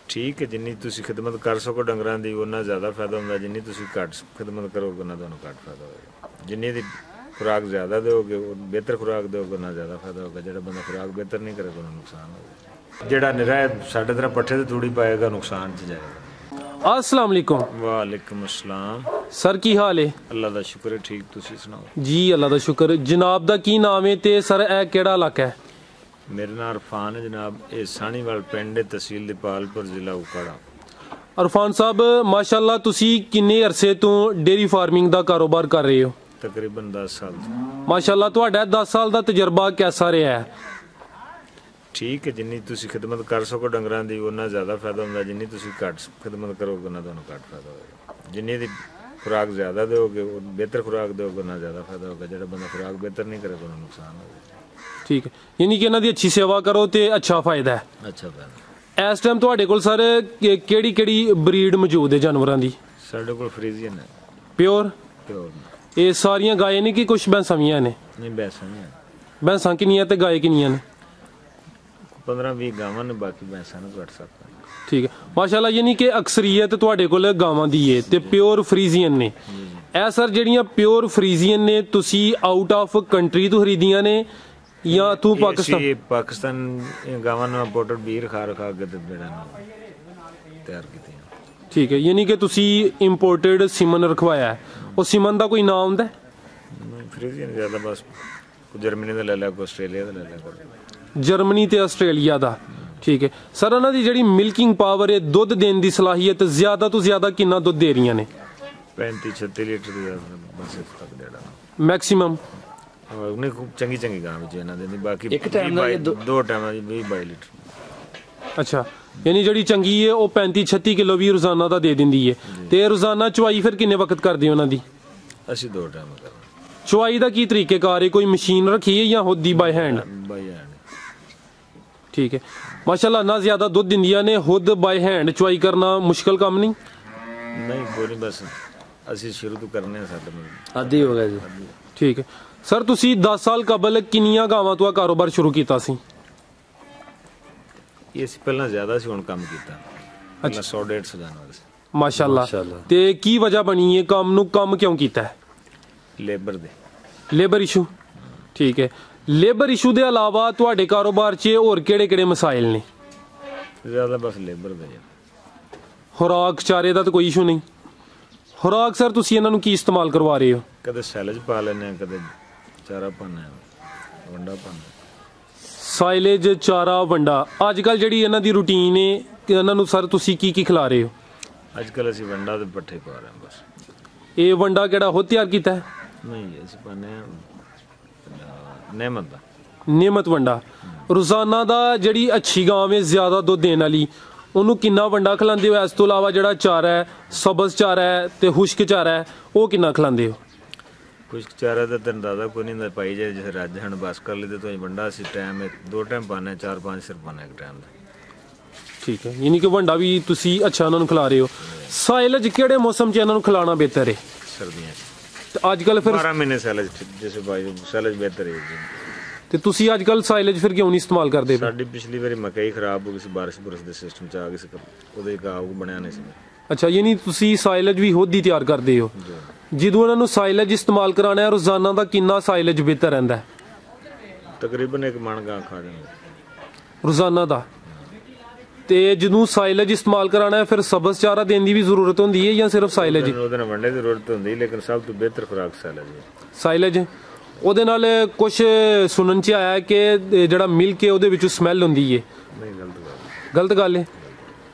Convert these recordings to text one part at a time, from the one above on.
ठीक है जिन्नी तुसी खिदमत कर सको डंगरां दी उन्ना ज़्यादा फायदा होंदा, जिन्नी तुसी घट खिदमत करोगे उन्ना तुहानूं घट फायदा होएगा। जिन्नी दी खुराक ज़्यादा दोगे बेहतर खुराक दोगे उन्ना ज़्यादा फायदा होगा। जिहड़ा बंदा खुराक बेहतर नहीं करेगा उन्हें नुकसान होगा। जिहड़ा निरा साढ़े तरह पट्ठे ते तूड़ी पाएगा नुकसान च जाएगा। अस्सलाम वालेकुम। वालेकुम अस्सलाम। सर की हाल है? अल्लाह दा शुक्र है, ठीक तुसी सुनाओ? जी अल्लाह दा शुक्र। जनाब दा की नाम है ते सर ए केड़ा इलाका है? मेरा नाम इरफान है जनाब, ये सानीवाल पिंड है, तहसील दीपालपुर, जिला उकाड़ा। इरफान साहब माशाल्लाह तुसी किन्ने अरसे तो डेयरी फार्मिंग दा कारोबार कर रहे हो? तकरीबन 10 साल। माशाल्लाह तुहाडा 10 साल दा तजर्बा कैसा रहा है? ठीक है जिन्नी तुसी खिदमत कर सको डंगरां दी उन्ना ज़्यादा फायदा होंदा, जिन्नी तुसी घट खिदमत करोगे उन्ना तुहानूं घट फायदा होएगा। जिन्नी दी खुराक ज़्यादा दोगे बेहतर खुराक दोगे उन्ना ज़्यादा फायदा होगा। जिहड़ा बंदा खुराक बेहतर नहीं करेगा उन्हें नुकसान होगा। ठीक है, यानी कि इन्हां दी अच्छी सेवा करो ते अच्छा फायदा है। अच्छा फायदा। इस टाइम तुहाडे कोल सर केड़ी केड़ी ब्रीड मौजूद है जानवरां दी? साढ़े कोल फ्रीजियन है। प्योर? प्योर। ये सारियां गायें ने कि कुछ भैंसां भी हैं? नहीं भैंसां नहीं है। भैंसां किन्नियां ते गाय किन्नियां ने? 15-20 गावां ने, बाकी भैंसां ने घट सकता। ठीक है माशाल्लाह, यानी कि अक्सरीयत तुहाडे कोल गावां दी है ते प्योर फ्रीजियन ने। ए सर जेहड़ियां प्योर फ्रीजियन ने तुसी आउट ऑफ कंट्री तो खरीदियां ने या तू पाकिस्तान गावां ने इंपोर्टेड बीर खा के ते बेड़ा तैयार कीती। ठीक है, यानी कि तुसी इंपोर्टेड सीमन रखवाया है। और सीमन दा कोई नाम हुंदा है? फ्रीजियन ज्यादा बस जर्मनी दा ले लिया, कोई ऑस्ट्रेलिया दा ले लिया। जर्मनी ते ऑस्ट्रेलिया दा। ठीक है सर, इन्हां दी जेहड़ी मिल्किंग पावर है, दुध देने दी सलाहियत ज्यादा तो ज्यादा कितना दुध दे रही ने? 35-36 लीटर दी बस तक देड़ा मैक्सिमम। उन्हें खूब चंगी चंगी गां विच इन्हां दे बाकी एक टाइम दा दो टाइम दी 20-22 लीटर। अच्छा, यानी जेहड़ी चंगी है वो 35-36 किलो भी रोजाना दा दे दिंदी है। ते रोजाना चवाई फिर किन्ने वक्त करदे हो उन्हां दी? ਅਸੀਂ 2 टाइम करना। चवाई दा की तरीकेकार है? कोई मशीन रखी है या खुद ही बाय हैंड? By hand. ठीक है माशाल्लाह, ना ज्यादा दुध दिंदियां ने, खुद बाय हैंड चवाई करना मुश्किल काम नहीं? नहीं कोई नहीं, बस ਅਸੀਂ शुरू तो करने साडे आदी हो गया जी। ठीक है सर, ਤੁਸੀਂ 10 ਸਾਲ ਕਬਲ ਕਿੰਨੀਆਂ ਗਾਵਾਂ ਤੋਂ ਕਾਰੋਬਾਰ ਸ਼ੁਰੂ ਕੀਤਾ ਸੀ? ਇਹ ਸੀ ਪਹਿਲਾਂ ਜ਼ਿਆਦਾ ਸੀ, ਹੁਣ ਕੰਮ ਕੀਤਾ। ਅੱਛਾ 100-150 ਜਾਨਵਰ ਸੀ। ਮਾਸ਼ਾਅੱਲਾ। ਤੇ ਕੀ ਵਜ੍ਹਾ ਬਣੀ ਹੈ ਕੰਮ ਨੂੰ, ਕੰਮ ਕਿਉਂ ਕੀਤਾ ਹੈ? ਲੇਬਰ ਦੇ। Labour issue. ਠੀਕ ਹੈ, ਲੇਬਰ ਇਸ਼ੂ ਦੇ ਇਲਾਵਾ ਤੁਹਾਡੇ ਕਾਰੋਬਾਰ 'ਚ ਹੋਰ ਕਿਹੜੇ-ਕਿਹੜੇ ਮਸਾਇਲ ਨੇ? ਜ਼ਿਆਦਾ ਬਸ ਲੇਬਰ ਦੇ। ਖੁਰਾਕ ਚਾਰੇ ਦਾ ਤਾਂ ਕੋਈ ਇਸ਼ੂ ਨਹੀਂ? ਖੁਰਾਕ ਸਰ ਤੁਸੀਂ ਇਹਨਾਂ ਨੂੰ ਕੀ ਇਸਤੇਮਾਲ ਕਰਵਾ ਰਹੇ ਹੋ? ਕਦੇ ਸੈਲਜ ਪਾ ਲੈਂਦੇ ਆ, ਕਦੇ ਚਾਰਾ ਪਾਉਂਦੇ ਆ, ਵੰਡਾ ਪਾਉਂਦੇ। ਸਾਈਲੇਜ, ਚਾਰਾ, ਵੰਡਾ। ਅੱਜ ਕੱਲ ਜਿਹੜੀ ਇਹਨਾਂ ਦੀ ਰੂਟੀਨ ਹੈ, ਇਹਨਾਂ ਨੂੰ ਸਰ ਤੁਸੀਂ ਕੀ ਕੀ ਖਿਲਾ ਰਹੇ ਹੋ? ਅੱਜ ਕੱਲ ਅਸੀਂ ਵੰਡਾ ਤੇ ਪੱਠੇ ਪਾ ਰਹੇ ਹਾਂ ਬਸ। ਇਹ ਵੰਡਾ ਕਿਹੜਾ ਖੁਦ ਤਿਆਰ ਕੀਤਾ ਹੈ? ਨਹੀਂ ਅਸੀਂ ਪਾਉਂਦੇ ਆ ਨੇਮਤ ਦਾ। ਨਿਯਮਤ ਵੰਡਾ। ਰੋਜ਼ਾਨਾ ਦਾ ਜਿਹੜੀ ਅੱਛੀ ਗਾਂ ਹੈ ਜ਼ਿਆਦਾ ਦੁੱਧ ਦੇਣ ਵਾਲੀ, ਉਹਨੂੰ ਕਿੰਨਾ ਵੰਡਾ ਖਿਲਾਉਂਦੇ ਹੋ? ਇਸ ਤੋਂ ਇਲਾਵਾ ਜਿਹੜਾ ਚਾਰਾ ਹੈ, ਸਬਜ਼ ਚਾਰਾ ਹੈ ਤੇ ਖੁਸ਼ਕ ਚਾਰਾ ਹੈ, ਉਹ ਕਿੰਨਾ ਖਿਲਾਉਂਦੇ ਹੋ? ਖੁਸ਼ਕ ਚਾਰਾ ਦਾ ਤਾਂ ਅੰਦਾਜ਼ਾ ਕੋਈ ਨਹੀਂ ਹੁੰਦਾ, ਪਾਈ ਜਾਏ ਜਿਵੇਂ ਰੱਜ ਹਣ ਬਸ ਕਰ ਲਈਦੇ ਤੋਂ ਵੰਡਾ ਅਸੀਂ ਟਾਈਮ 2 ਟਾਈਮ ਪਾਉਂਦੇ, 4-5 ਸਿਰ ਪਾਉਂਦੇ ਇੱਕ ਟਾਈਮ ਦਾ। ਠੀਕ ਹੈ, ਯਾਨੀ ਕਿ ਵੰਡਾ ਵੀ ਤੁਸੀਂ ਅੱਛਾ ਉਹਨਾਂ ਨੂੰ ਖਿਲਾ ਰਹੇ ਹੋ। ਸਾਈਲਜ ਕਿਹੜੇ ਮੌਸਮ 'ਚ ਇਹਨਾਂ ਨੂੰ ਖਿਲਾਉਣਾ ਬਿਹਤਰ ਹੈ? ਸਰਦੀਆਂ 'ਚ। ਤੇ ਅੱਜ ਕੱਲ ਫਿਰ 12 ਮਹੀਨੇ ਸੈਲਜ ਜਿਸ ਬਾਈ ਸੈਲਜ ਬਿਹਤਰ ਹੈ ਜੀ। ਤੇ ਤੁਸੀਂ ਅੱਜ ਕੱਲ ਸਾਈਲਜ ਫਿਰ ਕਿਉਂ ਨਹੀਂ ਇਸਤੇਮਾਲ ਕਰਦੇ? ਸਾਡੀ ਪਿਛਲੀ ਵਾਰੀ ਮਕਈ ਖਰਾਬ ਹੋ ਗਈ ਸੀ, ਬਾਰਿਸ਼ ਬੁਰਸ਼ ਦੇ ਸਿਸਟਮ 'ਚ ਆ ਗਈ ਸੀ, ਉਹਦੇ ਗਾਹ ਬਣਿਆ ਨਹੀਂ ਸੀ। ਅੱਛਾ, ਯਾਨੀ ਤੁਸੀਂ ਸਾਈਲਜ ਵੀ ਖੁਦ ਹੀ ਤਿਆਰ ਕਰਦੇ ਹੋ? ਜਦੋਂ ਉਹਨਾਂ ਨੂੰ ਸਾਈਲਜ ਇਸਤੇਮਾਲ ਕਰਾਉਣਾ ਹੈ, ਰੋਜ਼ਾਨਾ ਦਾ ਕਿੰਨਾ ਸਾਈਲਜ ਬਿਹਤਰ ਰਹਿੰਦਾ ਹੈ? ਤਕਰੀਬਨ 1 ਮਣ ਗਾਂ ਖਾ ਜਾਂਦੇ ਰੋਜ਼ਾਨਾ ਦਾ। ਤੇ ਜਦੋਂ ਸਾਈਲਜ ਇਸਤੇਮਾਲ ਕਰਾਉਣਾ ਹੈ ਫਿਰ ਸਬਜ਼ ਚਾਰਾ ਦੇਣ ਦੀ ਵੀ ਜ਼ਰੂਰਤ ਹੁੰਦੀ ਹੈ ਜਾਂ ਸਿਰਫ ਸਾਈਲਜ? ਉਹਦੇ ਨਾਲ ਵੰਡੇ ਦੀ ਜ਼ਰੂਰਤ ਹੁੰਦੀ, ਲੇਕਿਨ ਸਭ ਤੋਂ ਬਿਹਤਰ ਖੁਰਾਕ ਸਾਈਲਜ ਹੈ। ਸਾਈਲਜ। ਉਹਦੇ ਨਾਲ ਕੁਝ ਸੁਣਨ 'ਚ ਆਇਆ ਕਿ ਜਿਹੜਾ ਮਿਲਕ ਹੈ ਉਹਦੇ ਵਿੱਚੋਂ ਸਮੈਲ ਹੁੰਦੀ ਹੈ। ਨਹੀਂ, ਗਲਤ ਗੱਲ। ਗਲਤ ਗੱਲ ਹੈ।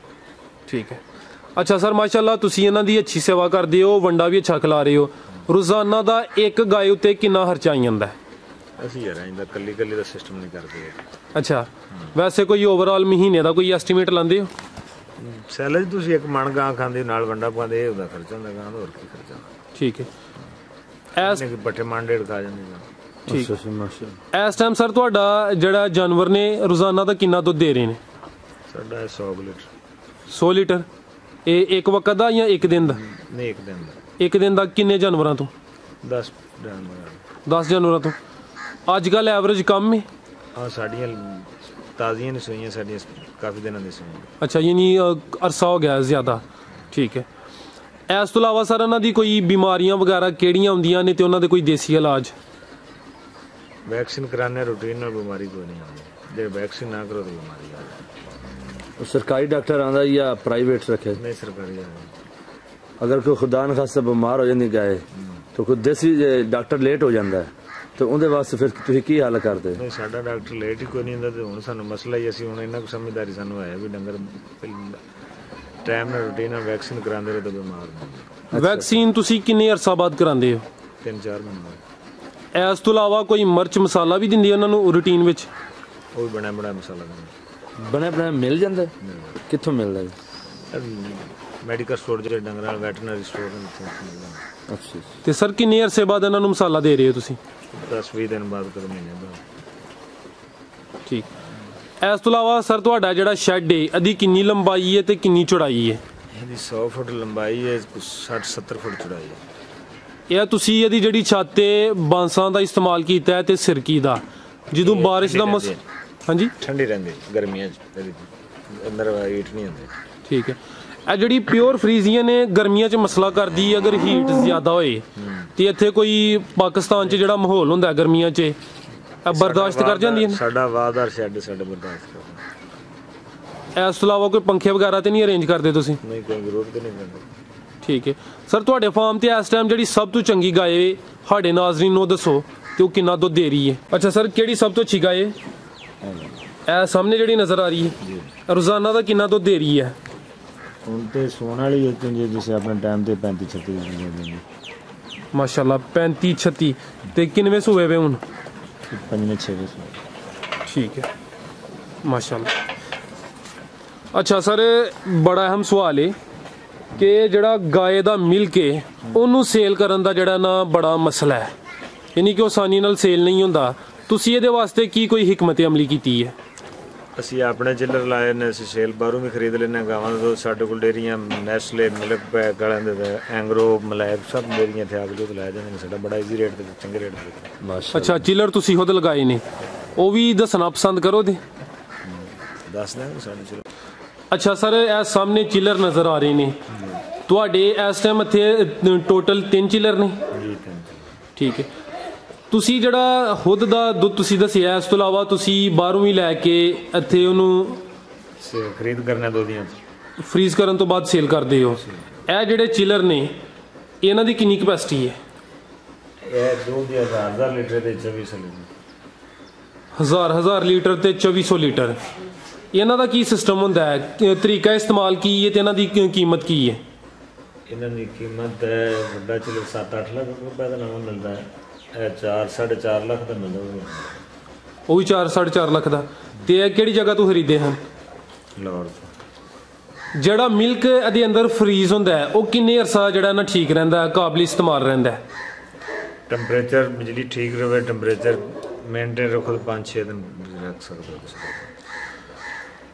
ਠੀਕ ਹੈ। ਅੱਛਾ ਸਰ, ਮਾਸ਼ਾਅੱਲਾ ਤੁਸੀਂ ਇਹਨਾਂ ਦੀ ਅੱਛੀ ਸੇਵਾ ਕਰਦੇ ਹੋ, ਵੰਡਾ ਵੀ ਅੱਛਾ ਖਿਲਾ ਰਹੇ ਹੋ। ਰੋਜ਼ਾਨਾ ਦਾ ਇੱਕ ਗਾਇ ਉੱਤੇ ਕਿੰਨਾ ਖਰਚਾ ਆ ਜਾਂਦਾ? ਅਸੀਂ ਯਾਰ ਇਹਦਾ ਕੱਲੀ ਦਾ ਸਿਸਟਮ ਨਹੀਂ ਕਰਦੇ। ਅੱਛਾ, ਵੈਸੇ ਕੋਈ ਓਵਰਆਲ ਮਹੀਨੇ ਦਾ ਕੋਈ ਐਸਟੀਮੇਟ ਲਾਉਂਦੇ ਹੋ? ਸੈਲਜ ਤੁਸੀਂ 1 ਮਣ ਗਾਂ ਖਾਂਦੇ ਨਾਲ ਵੰਡਾ ਪਾਉਂਦੇ, ਇਹ ਉਹਦਾ ਖਰਚਾ ਹੁੰਦਾ ਗਾਂ ਦਾ, ਹੋਰ ਕੀ ਖਰਚਾ। ਠੀਕ ਹੈ। ਪੱਠੇ ਮਣ ਡੇਢ ਖਾ ਜਾਂਦੇ। ਠੀਕ। ਇਸ ਟਾਈਮ ਸਰ ਤੁਹਾਡਾ ਜਿਹੜਾ ਜਾਨਵਰ ਨੇ ਰੋਜ਼ਾਨਾ ਦਾ ਕਿੰਨਾ ਦੁੱਧ ਦੇ ਰਹੇ ਨੇ? ਸਾਡਾ 100 ਲੀਟਰ। 100 ਲੀਟਰ। ਇਹ ਇੱਕ ਵਕਤ ਦਾ ਜਾਂ ਇੱਕ ਦਿਨ ਦਾ? ਨਹੀਂ, ਇੱਕ ਦਿਨ ਦਾ। ਇੱਕ ਦਿਨ ਦਾ ਕਿੰਨੇ ਜਾਨਵਰਾਂ ਤੋਂ? 10 ਜਾਨਵਰਾਂ। 10 ਜਾਨਵਰਾਂ ਤੋਂ। ਅੱਜ ਕੱਲ ਐਵਰੇਜ ਕੰਮ ਹੈ? ਹਾਂ, ਸਾਡੀਆਂ ਤਾਜ਼ੀਆਂ ਨਹੀਂ ਸੂਈਆਂ ਸਾਡੀਆਂ, ਕਾਫੀ ਦਿਨਾਂ ਦੀ ਸੂਈਆਂ। ਅੱਛਾ, ਯਾਨੀ ਅਰਸਾ ਹੋ ਗਿਆ ਜ਼ਿਆਦਾ। ਠੀਕ ਹੈ। ਇਸ ਤੋਂ ਇਲਾਵਾ ਸਰ ਇਹਨਾਂ ਦੀ ਕੋਈ ਬਿਮਾਰੀਆਂ ਵਗੈਰਾ ਕਿਹੜੀਆਂ ਹੁੰਦੀਆਂ ਨੇ ਤੇ ਉਹਨਾਂ ਦੇ ਕੋਈ ਦੇਸੀ ਇਲਾਜ? ਵੈਕਸੀਨ ਕਰਾਉਂਦੇ ਰੂਟੀਨ ਨਾਲ, ਬਿਮਾਰੀ ਕੋਈ ਨਹੀਂ ਆਉਂਦੀ। ਜੇ ਵੈਕਸੀਨ ਨਾ ਕਰੋ ਤਾਂ ਬਿਮਾਰੀ ਆ ਜਾਂਦੀ। सरकारी डॉक्टर आंदा या प्राइवेट रखे? नहीं, सरकारी आ जाए। अगर कोई खुदा न खासा बीमार हो जाती गाय तो कोई देसी डॉक्टर लेट हो जाता है तो उनके वास्ते फिर तुसीं की हल करते? नहीं, साडा डॉक्टर लेट ही कोई नहीं ਹੁੰਦਾ ਤੇ ਹੁਣ ਸਾਨੂੰ ਮਸਲਾ ਹੀ ਅਸੀਂ ਹੁਣ ਇਹਨਾਂ ਕੋ ਸਮਝਦਾਰੀ ਸਾਨੂੰ ਆਇਆ ਵੀ ਡੰਗਰ ਟਾਈਮ ਨਾਲ ਰੂਟੀਨ ਨਾਲ ਵੈਕਸੀਨ ਕਰਾਉਂਦੇ ਰਹੇ ਤਾਂ ਬਿਮਾਰ ਨਹੀਂ। ਵੈਕਸੀਨ ਤੁਸੀਂ ਕਿੰਨੇ ਅਰਸਾ ਬਾਅਦ ਕਰਾਉਂਦੇ ਹੋ? 3-4 ਮਹੀਨੇ ਬਾਅਦ। ਇਸ ਤੋਂ ਇਲਾਵਾ ਕੋਈ ਮਿਰਚ ਮਸਾਲਾ ਵੀ ਦਿੰਦੇ ਉਹਨਾਂ ਨੂੰ ਰੂਟੀਨ ਵਿੱਚ? ਉਹ ਵੀ ਬਣਿਆ ਬਣਾਇਆ ਮਸਾਲਾ ਦਿੰਦੇ। बने बनाए मिल जाता है? कित्थों मिलता है? ਮੈਡੀਕਲ ਸਟੋਰ ਜਿਹੜੇ ਡੰਗਰਾਂ ਵਾਲੇ ਵੈਟਰਨਰੀ ਸਟੋਰ ਨੇ। अच्छा। ਤੇ ਸਰ ਕਿੰਨੇ ਅਰਸੇ ਬਾਅਦ ਇਹਨਾਂ ਨੂੰ ਮਸਾਲਾ ਦੇ ਰਹੇ ਹੋ ਤੁਸੀਂ? 10-20 ਦਿਨ ਬਾਅਦ, ਕਦੇ ਮਹੀਨੇ ਬਾਅਦ। ਠੀਕ। ਇਸ ਤੋਂ ਇਲਾਵਾ ਸਰ ਤੁਹਾਡਾ ਜਿਹੜਾ ਸ਼ੈੱਡ ਹੈ ਇਹਦੀ ਕਿੰਨੀ ਲੰਬਾਈ ਹੈ ਤੇ ਕਿੰਨੀ ਚੌੜਾਈ ਹੈ? ਇਹਦੀ 100 ਫੁੱਟ ਲੰਬਾਈ ਹੈ, 60-70 ਫੁੱਟ ਚੌੜਾਈ ਹੈ। ਇਹ ਤੁਸੀਂ ਇਹਦੀ ਜਿਹੜੀ ਛੱਤ ਤੇ ਬਾਂਸਾਂ ਦਾ ਇਸਤੇਮਾਲ ਕੀਤਾ ਹੈ ਤੇ ਸਿਰਕੀ ਦਾ, ਜਦੋਂ ਬਾਰਿਸ਼ ਦਾ ਹਾਂਜੀ ਠੰਡੀ ਰਹਿੰਦੀ ਗਰਮੀਆਂ 'ਚ, ਇਹਦੀ ਅੰਦਰ ਹੀਟ ਨਹੀਂ ਹੁੰਦੀ। ਠੀਕ ਹੈ। ਇਹ ਜਿਹੜੀ ਪਿਓਰ ਫਰੀਜ਼ੀਆਂ ਨੇ ਗਰਮੀਆਂ 'ਚ ਮਸਲਾ ਕਰਦੀ ਹੈ, ਅਗਰ ਹੀਟ ਜ਼ਿਆਦਾ ਹੋਏ ਤੇ ਇੱਥੇ ਕੋਈ ਪਾਕਿਸਤਾਨ 'ਚ ਜਿਹੜਾ ਮਾਹੌਲ ਹੁੰਦਾ ਗਰਮੀਆਂ 'ਚ ਇਹ ਬਰਦਾਸ਼ਤ ਕਰ ਜਾਂਦੀਆਂ ਨੇ? ਸਾਡਾ ਵਾਦਾਰ ਸ਼ੈੱਡ ਸਾਡਾ ਬਰਦਾਸ਼ਤ ਕਰਦਾ। ਇਸ ਤੋਂ ਇਲਾਵਾ ਕੋਈ ਪੰਖੇ ਵਗੈਰਾ ਤੇ ਨਹੀਂ ਅਰੇਂਜ ਕਰਦੇ ਤੁਸੀਂ? ਨਹੀਂ, ਕੋਈ ਜ਼ਰੂਰਤ ਨਹੀਂ ਪੈਂਦੀ। ਠੀਕ ਹੈ ਸਰ। ਤੁਹਾਡੇ ਫਾਰਮ ਤੇ ਇਸ ਟਾਈਮ ਜਿਹੜੀ ਸਭ ਤੋਂ ਚੰਗੀ ਗਾਏ ਸਾਡੇ ਨਾਜ਼ਰੀਨ ਨੂੰ ਦੱਸੋ ਤੇ ਉਹ ਕਿੰਨਾ ਦੁੱਧ ਦੇ ਰਹੀ ਹੈ? ਅੱਛਾ ਸਰ, ਕਿਹੜੀ ਸਭ ਤੋਂ ਅੱਛੀ ਗਾਏ? ਇਹ ਸਾਹਮਣੇ ਜਿਹੜੀ ਨਜ਼ਰ ਆ ਰਹੀ ਹੈ, ਰੋਜ਼ਾਨਾ ਦਾ ਕਿੰਨਾ ਦੁੱਧ ਦੇ ਰਹੀ ਹੈ? ਹੁਣ ਤੇ ਸੋਣ ਵਾਲੀ ਹੈ ਜੀ, ਜਿਸੇ ਆਪਣੇ ਟਾਈਮ ਤੇ 35-36 ਦਿੰਦੀ। ਮਾਸ਼ਾਅੱਲਾ 35-36। ਤੇ ਕਿੰਨਵੇਂ ਸੂਏ ਵੇ ਹੁਣ? 5-6। ਠੀਕ ਹੈ, ਮਾਸ਼ਾਅੱਲਾ। ਅੱਛਾ ਸਰ, ਬੜਾ ਅਹਿਮ ਸਵਾਲ ਹੈ ਕਿ ਜਿਹੜਾ ਗਾਏ ਦਾ ਮਿਲਕ ਹੈ ਉਹਨੂੰ ਸੇਲ ਕਰਨ ਦਾ ਜਿਹੜਾ ਨਾ ਬੜਾ ਮਸਲਾ ਹੈ, ਯਾਨੀ ਕਿ ਉਹ ਆਸਾਨੀ ਨਾਲ ਸੇਲ ਨਹੀਂ ਹੁੰਦਾ। ਤੁਸੀਂ ਇਹਦੇ ਵਾਸਤੇ ਕੀ ਕੋਈ ਹਿਕਮਤ ਅਮਲੀ ਕੀਤੀ ਹੈ? ਅਸੀਂ ਆਪਣੇ ਚਿੱਲਰ ਲਾਏ ਨੇ, ਅਸੀਂ ਸੇਲ ਬਾਹਰੋਂ ਵੀ ਖਰੀਦ ਲੈਂਦੇ ਗਾਵਾਂ ਦਾ ਦੁੱਧ। ਸਾਡੇ ਕੋਲ ਡੇਰੀਆਂ ਨੈਸਲੇ, ਮਿਲਕ ਪੈਕ ਵਾਲਿਆਂ ਦੇ, ਐਂਗਰੋ, ਮਲੈਕ ਸਭ ਡੇਰੀਆਂ ਇੱਥੇ ਆ ਕੇ ਦੁੱਧ ਲਾਇਆ ਜਾਂਦੇ ਨੇ। ਸਾਡਾ ਬੜਾ ਈਜ਼ੀ ਰੇਟ ਤੇ ਚੰਗੇ ਰੇਟ ਤੇ। माशा ਅੱਛਾ, ਚਿਲਰ ਤੁਸੀਂ ਖੁਦ ਲਗਾਏ ਨੇ, ਉਹ ਵੀ ਦੱਸਣਾ ਪਸੰਦ ਕਰੋ ਦੇ? ਦੱਸ ਦਿਆਂਗੇ ਸਾਡੇ ਚਿੱਲਰ। ਅੱਛਾ ਸਰ, ਇਹ ਸਾਹਮਣੇ ਚਿਲਰ ਨਜ਼ਰ ਆ ਰਹੇ ਨੇ ਤੁਹਾਡੇ ਇਸ ਟਾਈਮ ਇੱਥੇ ਟੋਟਲ 3 ਚਿਲਰ ਨੇ? ਜੀ, ਥੈਂਕ ਯੂ। ਠੀਕ ਹੈ। ਤੁਸੀਂ ਜਿਹੜਾ ਖੁਦ ਦਾ ਦੁੱਧ ਤੁਸੀਂ ਦੱਸਿਆ, ਇਸ ਤੋਂ ਇਲਾਵਾ ਤੁਸੀਂ ਬਾਹਰੋਂ ਵੀ ਲੈ ਕੇ ਇੱਥੇ ਉਹਨੂੰ ਖਰੀਦ ਕਰਨਾ ਦੋਧੀਆਂ ਫਰੀਜ਼ ਕਰਨ ਤੋਂ ਬਾਅਦ ਸੇਲ ਕਰਦੇ ਹੋ। ਇਹ ਜਿਹੜੇ ਚਿਲਰ ਨੇ ਇਹਨਾਂ ਦੀ ਕਿੰਨੀ ਕਪੈਸਿਟੀ ਹੈ? ਇਹ ਦੁੱਧ 1000 ਲੀਟਰ ਦੇ 2400 ਲੀਟਰ। 1000 ਲੀਟਰ ਤੇ 2400 ਲੀਟਰ। ਇਹਨਾਂ ਦਾ ਕੀ ਸਿਸਟਮ ਹੁੰਦਾ ਹੈ, ਤਰੀਕਾ ਇਸਤੇਮਾਲ ਕੀ ਹੈ ਤੇ ਇਹਨਾਂ ਦੀ ਕੀਮਤ ਕੀ ਹੈ? ਇਹਨਾਂ ਦੀ ਕੀਮਤ ਹੈ, ਵੱਡਾ ਚਿੱਲਰ 7-8 ਲੱਖ ਰੁਪਏ ਦਾ ਨਵਾਂ ਮਿਲਦਾ ਹੈ। ਇਹ 4-4.5 ਲੱਖ ਦਾ ਮਿਲਦਾ ਉਹ ਵੀ 4-4.5 ਲੱਖ ਦਾ। ਤੇ ਇਹ ਕਿਹੜੀ ਜਗ੍ਹਾ ਤੋਂ ਖਰੀਦੇ ਹਨ? ਲਾਹੌਰ ਤੋਂ। ਜਿਹੜਾ ਮਿਲਕ ਇਹਦੇ ਅੰਦਰ ਫਰੀਜ਼ ਹੁੰਦਾ ਹੈ ਉਹ ਕਿੰਨੇ ਅਰਸਾ ਜਿਹੜਾ ਨਾ ਠੀਕ ਰਹਿੰਦਾ ਹੈ, ਕਾਬਲ ਇਸਤੇਮਾਲ ਰਹਿੰਦਾ ਹੈ? ਟੈਂਪਰੇਚਰ ਬਿਜਲੀ ਠੀਕ ਰਹੇ, ਟੈਂਪਰੇਚਰ ਮੇਨਟੇਨ ਰੱਖੋ, 5-6 ਦਿਨ ਰੱਖ ਸਕਦੇ ਹੋ ਤੁਸੀਂ।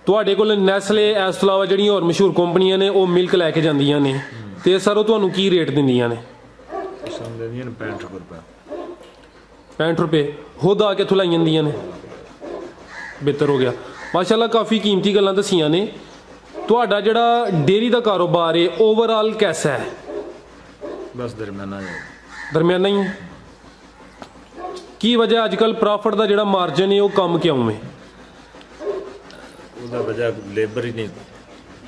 ਤੁਹਾਡੇ ਕੋਲ ਨੈਸਲੇ ਇਸ ਤੋਂ ਇਲਾਵਾ ਜਿਹੜੀਆਂ ਹੋਰ ਮਸ਼ਹੂਰ ਕੰਪਨੀਆਂ ਨੇ ਉਹ ਮਿਲਕ ਲੈ ਕੇ ਜਾਂਦੀਆਂ ਨੇ ਤੇ ਸਰ ਉਹ ਤੁਹਾਨੂੰ ਕੀ ਰੇਟ ਦਿੰਦੀਆਂ ਨੇ? ਸਾਨੂੰ ਦਿੰਦੀਆਂ ਨੇ 65 ਰੁਪਏ। 65 ਰੁਪਏ ਖੁਦ ਆ ਕੇ ਇੱਥੋਂ ਲਾਈ ਜਾਂਦੀਆਂ ਨੇ? ਬਿਹਤਰ ਹੋ ਗਿਆ, ਮਾਸ਼ਾਅੱਲਾ। ਕਾਫੀ ਕੀਮਤੀ ਗੱਲਾਂ ਦੱਸੀਆਂ ਨੇ। ਤੁਹਾਡਾ ਜਿਹੜਾ ਡੇਅਰੀ ਦਾ ਕਾਰੋਬਾਰ ਹੈ ਓਵਰਆਲ ਕੈਸਾ ਹੈ? ਬਸ ਦਰਮਿਆਨਾ ਹੈ। ਦਰਮਿਆਨਾ ਹੀ ਹੈ। ਕੀ ਵਜ੍ਹਾ ਅੱਜ ਕੱਲ੍ਹ ਪ੍ਰੋਫਿਟ ਦਾ ਜਿਹੜਾ ਮਾਰਜਨ ਹੈ ਉਹ ਕਮ ਕਿਉਂ ਹੈ? ਉਹਦਾ ਵਜ੍ਹਾ ਲੇਬਰ ਹੀ ਨਹੀਂ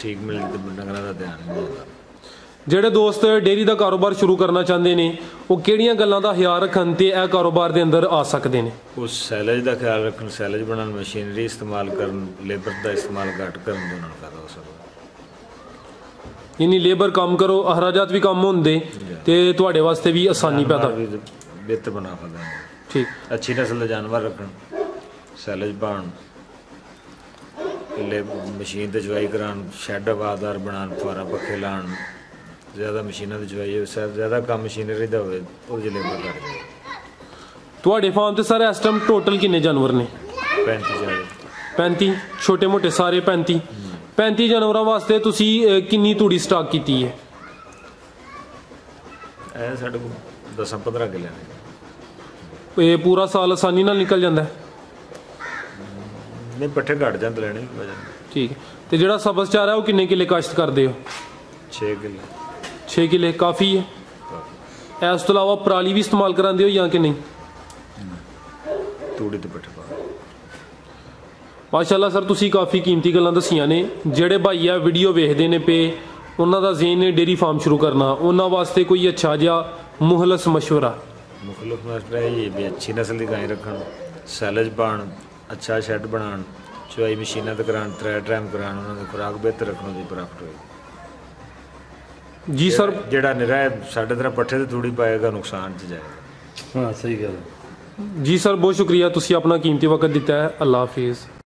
ਠੀਕ ਮਿਲਦੀ ਤੇ ਡੰਗਰਾਂ ਦਾ ਧਿਆਨ ਨਹੀਂ ਹੁੰਦਾ। ਜਿਹੜੇ ਦੋਸਤ ਡੇਅਰੀ ਦਾ ਕਾਰੋਬਾਰ ਸ਼ੁਰੂ ਕਰਨਾ ਚਾਹੁੰਦੇ ਨੇ ਉਹ ਕਿਹੜੀਆਂ ਗੱਲਾਂ ਦਾ ਖਿਆਲ ਰੱਖਣ ਤੇ ਇਹ ਕਾਰੋਬਾਰ ਦੇ ਅੰਦਰ ਆ ਸਕਦੇ ਨੇ? ਉਹ ਸੈਲੇਜ ਦਾ ਖਿਆਲ ਰੱਖਣ, ਸੈਲੇਜ ਬਣਾਉਣ, ਮਸ਼ੀਨਰੀ ਇਸਤੇਮਾਲ ਕਰਨ, ਲੇਬਰ ਦਾ ਇਸਤੇਮਾਲ ਘੱਟ ਕਰਨ ਦੇ ਨਾਲ ਫਾਇਦਾ ਹੋ ਸਕਦਾ। ਯਾਨੀ ਲੇਬਰ ਕੰਮ ਕਰੋ, ਅਖਰਾਜਾਤ ਵੀ ਕੰਮ ਹੁੰਦੇ ਤੇ ਤੁਹਾਡੇ ਵਾਸਤੇ ਵੀ ਆਸਾਨੀ ਪੈਦਾ ਬਿਹਤਰ ਬਣਾ ਫਾਇਦਾ। ਠੀਕ। ਅੱਛੀ ਨਸਲ ਦੇ ਜਾਨਵਰ ਰੱਖਣ, ਸੈਲੇਜ ਪਾਉਣ, ਮਸ਼ੀਨ ਤੇ ਚਵਾਈ ਕਰਾਉਣ, ਸ਼ੈੱਡ ਆਬਾਦਾਰ ਬਣਾਉਣ, ਫੁਆਰਾ ਪੱਖੇ ਲਾਉਣ। ਜ਼ਿਆਦਾ ਮਸ਼ੀਨਾਂ ਦੀ ਚਵਾਈ ਹੋਵੇ, ਜ਼ਿਆਦਾ ਕੰਮ ਮਸ਼ੀਨਰੀ ਦਾ ਹੋਵੇ, ਉਹਦੇ ਲੇਬਰ ਘੱਟ ਜਾਵੇ। ਤੁਹਾਡੇ ਫਾਰਮ ਤੇ ਸਰ ਇਸ ਟਾਈਮ ਟੋਟਲ ਕਿੰਨੇ ਜਾਨਵਰ ਨੇ? 35-40। 35 ਛੋਟੇ ਮੋਟੇ ਸਾਰੇ 35 ਜਾਨਵਰਾਂ ਵਾਸਤੇ ਤੁਸੀਂ ਕਿੰਨੀ ਤੂੜੀ ਸਟਾਕ ਕੀਤੀ ਹੈ? ਇਹ ਸਾਡੇ ਕੋਲ 10-15 ਕਿੱਲੇ ਨੇ। ਇਹ ਪੂਰਾ ਸਾਲ ਆਸਾਨੀ ਨਾਲ ਨਿਕਲ ਜਾਂਦਾ ਹੈ? ਨਹੀਂ ਪੱਠੇ ਘੱਟ ਜਾਂਦੇ ਲੈਣੇ ਵਜਨ ਠੀਕ ਹੈ। ਤੇ ਜਿਹੜਾ ਸਬਜ਼ ਚਾਰਾ ਹੈ ਉਹ ਕਿੰਨੇ ਕਿੱਲੇ ਕਾਸ਼ਤ ਕਰਦੇ ਹੋ? 6 ਕਿੱਲੇ 6 ਕਿੱਲੇ ਕਾਫੀ ਹੈ। ਇਸ ਤੋਂ ਇਲਾਵਾ ਪਰਾਲੀ ਵੀ ਇਸਤੇਮਾਲ ਕਰਾਉਂਦੇ ਹੋ ਜਾਂ ਕਿ ਨਹੀਂ? ਤੂੜੀ ਤੇ ਪੱਠੇ ਪਾ ਮਾਸ਼ਾਅੱਲਾ ਸਰ, ਤੁਸੀਂ ਕਾਫੀ ਕੀਮਤੀ ਗੱਲਾਂ ਦੱਸੀਆਂ ਨੇ। ਜਿਹੜੇ ਭਾਈ ਆ ਵੀਡੀਓ ਵੇਖਦੇ ਨੇ ਪਏ, ਉਹਨਾਂ ਦਾ ਜ਼ੇਨ ਨੇ ਡੇਰੀ ਫਾਰਮ ਸ਼ੁਰੂ ਕਰਨਾ, ਉਹਨਾਂ ਵਾਸਤੇ ਕੋਈ ਅੱਛਾ ਜਿਹਾ ਮੁਖਲਸ ਮਸ਼ਵਰਾ? ਮੁਖਲਫ ਮਸਲਾ ਇਹ ਵੀ ਅੱਛੀ ਨਸਲ ਦੀ ਗਾਂ ਰੱਖਣ, ਸੈਲਜ ਪਾਉਣ, ਅੱਛਾ ਸ਼ੈੱਡ ਬਣਾਉਣ, ਚੁਆਈ ਮਸ਼ੀਨਾਂ ਤੇ ਕਰਾਉਣ, 3 ਟਾਈਮ ਕਰਾਉਣ, ਉਹਨਾਂ ਦੀ ਖੁਰਾਕ ਬਿਹਤਰ ਰੱਖਣ ਦੀ ਪ੍ਰਾਪਤ ਹੋਏ। ਜੀ ਸਰ। ਜਿਹੜਾ ਨਿਰਾ ਸਾਡੇ ਤਰ੍ਹਾਂ ਪੱਠੇ ਤੇ ਤੂੜੀ ਪਾਏਗਾ ਨੁਕਸਾਨ 'ਚ ਜਾਏਗਾ। ਹਾਂ ਸਹੀ ਗੱਲ। ਜੀ ਸਰ, ਬਹੁਤ ਸ਼ੁਕਰੀਆ, ਤੁਸੀਂ ਆਪਣਾ ਕੀਮਤੀ ਵਕਤ ਦਿੱਤਾ ਹੈ। ਅੱਲਾ ਹਾਫਿਜ਼।